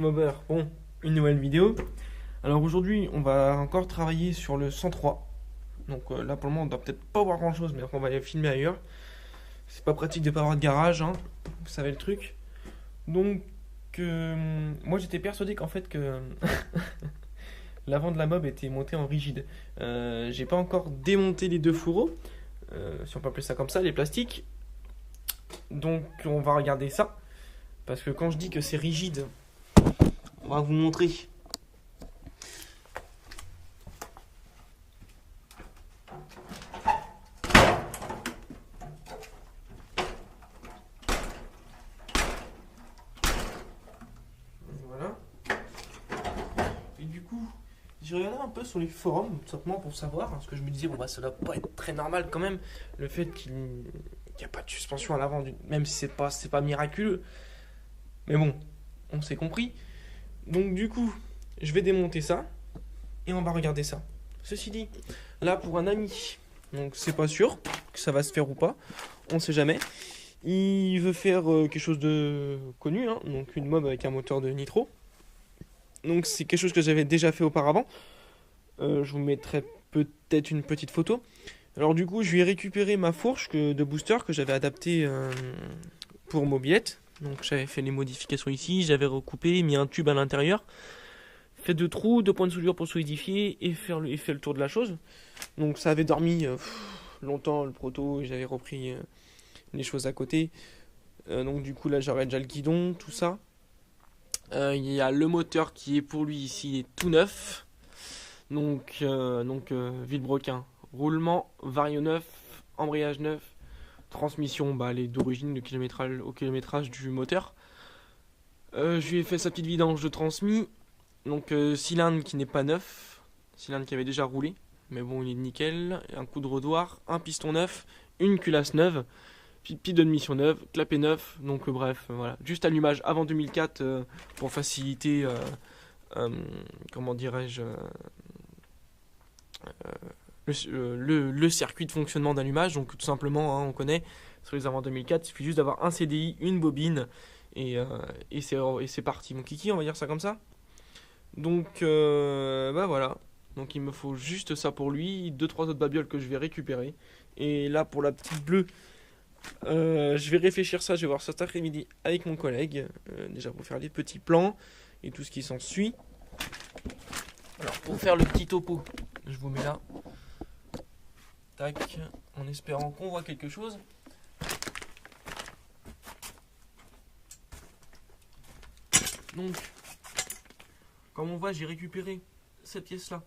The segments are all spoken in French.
Mobber, bon, une nouvelle vidéo. Alors aujourd'hui, on va encore travailler sur le 103. Donc là pour le moment, on doit peut-être pas voir grand chose, mais on va aller filmer ailleurs. C'est pas pratique de pas avoir de garage, hein. Vous savez le truc. Donc, moi j'étais persuadé qu'en fait que l'avant de la mob était monté en rigide. J'ai pas encore démonté les deux fourreaux, si on peut appeler ça comme ça, les plastiques. Donc on va regarder ça. Parce que quand je dis que c'est rigide, on va vous montrer. Voilà. Et du coup, j'ai regardé un peu sur les forums, tout simplement pour savoir, parce que je me disais, bon bah ça doit pas être très normal quand même, le fait qu'il n'y a pas de suspension à l'avant, même si c'est pas miraculeux. Mais bon, on s'est compris. Donc du coup, je vais démonter ça et on va regarder ça. Ceci dit, là pour un ami, donc c'est pas sûr que ça va se faire ou pas, on sait jamais. Il veut faire quelque chose de connu, hein, donc une mob avec un moteur de nitro. Donc c'est quelque chose que j'avais déjà fait auparavant. Je vous mettrai peut-être une petite photo. Alors du coup, je vais récupérer ma fourche de booster que j'avais adaptée pour mobilette. Donc j'avais fait les modifications ici, j'avais recoupé, mis un tube à l'intérieur, fait 2 trous, 2 points de soudure pour solidifier et fait le tour de la chose. Donc ça avait dormi longtemps le proto, j'avais repris les choses à côté. Donc du coup là j'aurai déjà le guidon, tout ça. Il y a le moteur qui est pour lui ici, il est tout neuf. Donc Villebrequin, roulement, vario neuf, embrayage neuf. Transmission, bah, elle est d'origine au kilométrage du moteur. Je lui ai fait sa petite vidange de transmis. Donc cylindre qui n'est pas neuf, cylindre qui avait déjà roulé, mais bon il est nickel. Un coup de rodoir, un piston neuf, une culasse neuve, pipe de mission neuve, clapet neuf. Donc bref, voilà, juste allumage avant 2004 pour faciliter, comment dirais-je, le circuit de fonctionnement d'allumage. Donc tout simplement, hein, on connaît sur les avant 2004, il suffit juste d'avoir un CDI, une bobine et c'est parti mon kiki, on va dire ça comme ça. Donc bah voilà, donc il me faut juste ça pour lui, 2-3 autres babioles que je vais récupérer. Et là pour la petite bleue, je vais réfléchir ça, je vais voir ça cet après-midi avec mon collègue, déjà pour faire les petits plans et tout ce qui s'ensuit. Alors pour faire le petit topo, je vous mets là. Tac, en espérant qu'on voit quelque chose. Donc, comme on voit, j'ai récupéré cette pièce-là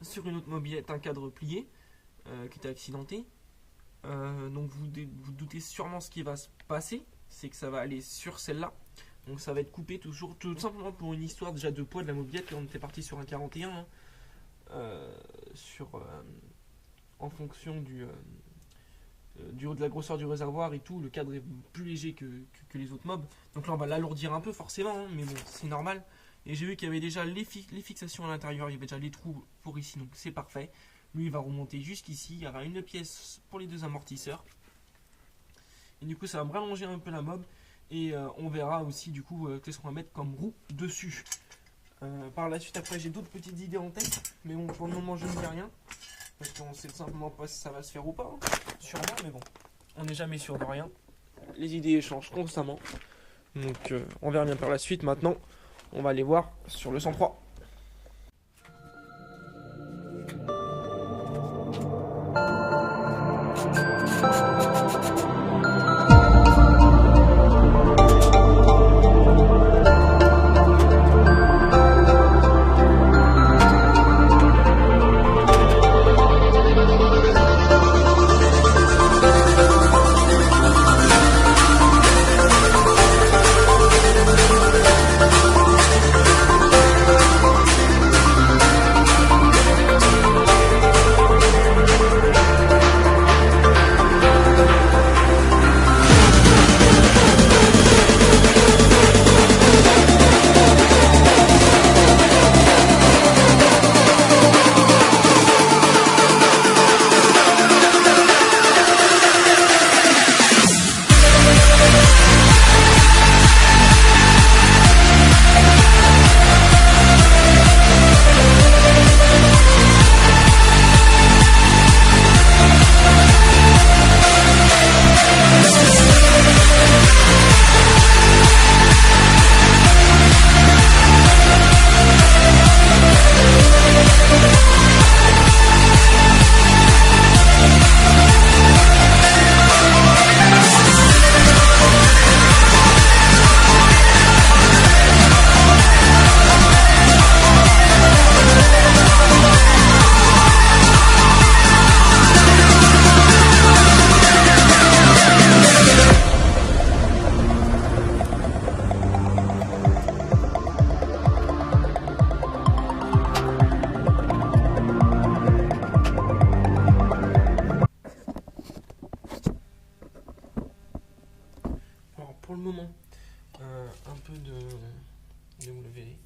sur une autre mobilette, un cadre plié qui était accidenté. Donc vous doutez sûrement ce qui va se passer, c'est que ça va aller sur celle-là. Donc ça va être coupé toujours, tout simplement pour une histoire déjà de poids de la mobilette. Là, on était parti sur un 41, hein, en fonction de la grosseur du réservoir et tout, le cadre est plus léger que les autres mobs. Donc là on va l'alourdir un peu forcément, hein, mais bon c'est normal. Et j'ai vu qu'il y avait déjà les fixations à l'intérieur, il y avait déjà les trous pour ici, donc c'est parfait. Lui il va remonter jusqu'ici, il y aura une pièce pour les 2 amortisseurs. Et du coup ça va me rallonger un peu la mob. Et on verra aussi du coup qu'est-ce qu'on va mettre comme roue dessus. Par la suite après j'ai d'autres petites idées en tête, mais bon pour le moment je ne dis rien. Parce qu'on sait tout simplement pas si ça va se faire ou pas, hein. Sûrement, mais bon, on n'est jamais sûr de rien. Les idées changent constamment. Donc on verra bien par la suite. Maintenant, on va aller voir sur le 103. pour le moment un peu de WD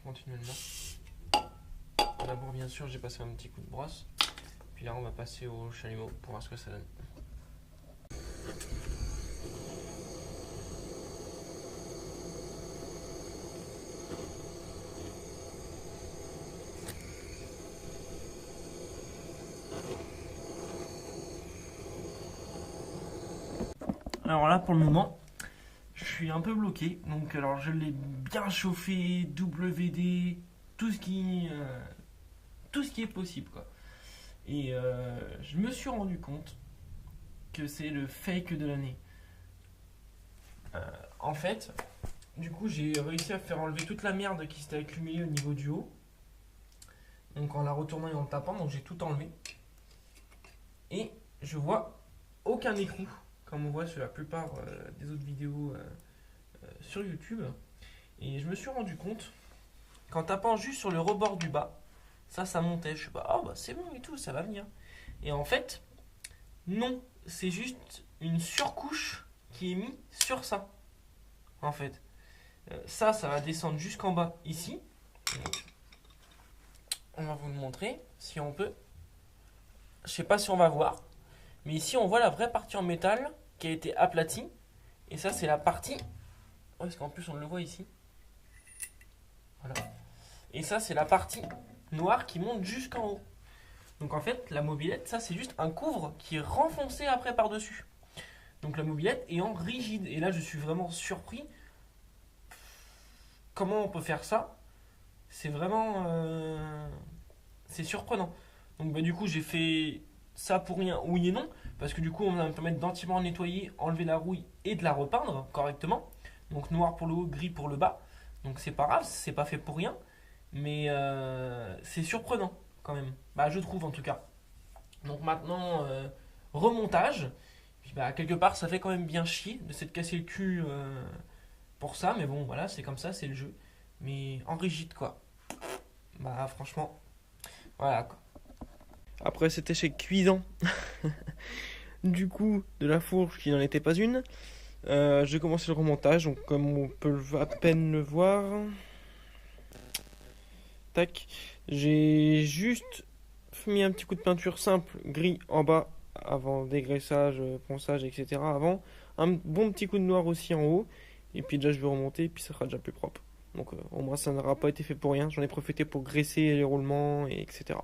continuellement. D'abord, bien sûr, j'ai passé un petit coup de brosse. Puis là, on va passer au chalumeau pour voir ce que ça donne. Alors là, pour le moment, je suis un peu bloqué. Donc, alors, je l'ai bien chauffé, WD, tout ce qui est possible, quoi. Et je me suis rendu compte que c'est le fake de l'année. En fait, du coup, j'ai réussi à faire enlever toute la merde qui s'était accumulée au niveau du haut. Donc, en la retournant et en le tapant, donc j'ai tout enlevé. Et je vois aucun écrou, comme on voit sur la plupart des autres vidéos sur YouTube. Et je me suis rendu compte qu'en tapant juste sur le rebord du bas, ça montait. Je suis pas, oh bah c'est bon et tout, ça va venir. Et en fait, non, c'est juste une surcouche qui est mise sur ça. En fait, ça va descendre jusqu'en bas ici. Donc, on va vous le montrer si on peut. Je sais pas si on va voir, mais ici on voit la vraie partie en métal qui a été aplatie. Et ça, c'est la partie. Oh, est-ce qu'en plus on le voit ici? Voilà. Et ça, c'est la partie noire qui monte jusqu'en haut. Donc en fait, la mobilette, ça c'est juste un couvre qui est renfoncé après par-dessus. Donc la mobilette est en rigide. Et là, je suis vraiment surpris. Comment on peut faire ça? C'est vraiment... c'est surprenant. Donc bah, du coup, j'ai fait ça pour rien, oui et non. Parce que du coup, on va me permettre d'entièrement nettoyer, enlever la rouille et de la repeindre correctement. Donc noir pour le haut, gris pour le bas. Donc c'est pas grave, c'est pas fait pour rien. Mais c'est surprenant quand même. Bah, je trouve en tout cas. Donc maintenant, remontage. Puis bah, quelque part, ça fait quand même bien chier de s'être cassé le cul pour ça. Mais bon, voilà, c'est comme ça, c'est le jeu. Mais en rigide quoi. Bah franchement, voilà quoi. Après cet échec cuisant, du coup, de la fourche qui n'en était pas une, j'ai commencé le remontage. Donc comme on peut à peine le voir, tac, j'ai juste mis un petit coup de peinture simple, gris en bas, avant dégraissage, ponçage, etc. Avant, un bon petit coup de noir aussi en haut, et puis déjà je vais remonter, et puis ça sera déjà plus propre. Donc au moins ça n'aura pas été fait pour rien, j'en ai profité pour graisser les roulements, et etc.